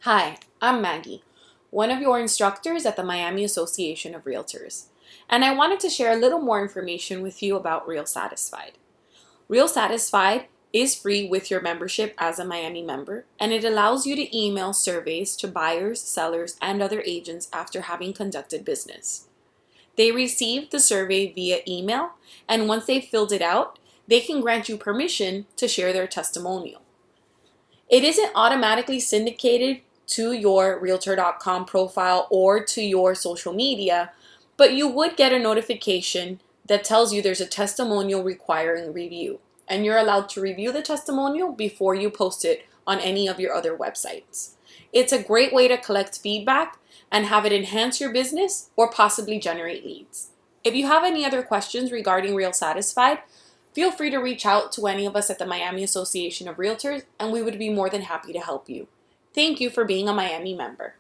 Hi, I'm Maggie, one of your instructors at the Miami Association of Realtors, and I wanted to share a little more information with you about Real Satisfied. Real Satisfied is free with your membership as a Miami member, and it allows you to email surveys to buyers, sellers, and other agents after having conducted business. They receive the survey via email, and once they've filled it out, they can grant you permission to share their testimonial. It isn't automatically syndicated to your Realtor.com profile or to your social media, but you would get a notification that tells you there's a testimonial requiring review, and you're allowed to review the testimonial before you post it on any of your other websites. It's a great way to collect feedback and have it enhance your business or possibly generate leads. If you have any other questions regarding Real Satisfied, feel free to reach out to any of us at the Miami Association of Realtors, and we would be more than happy to help you. Thank you for being a Miami member.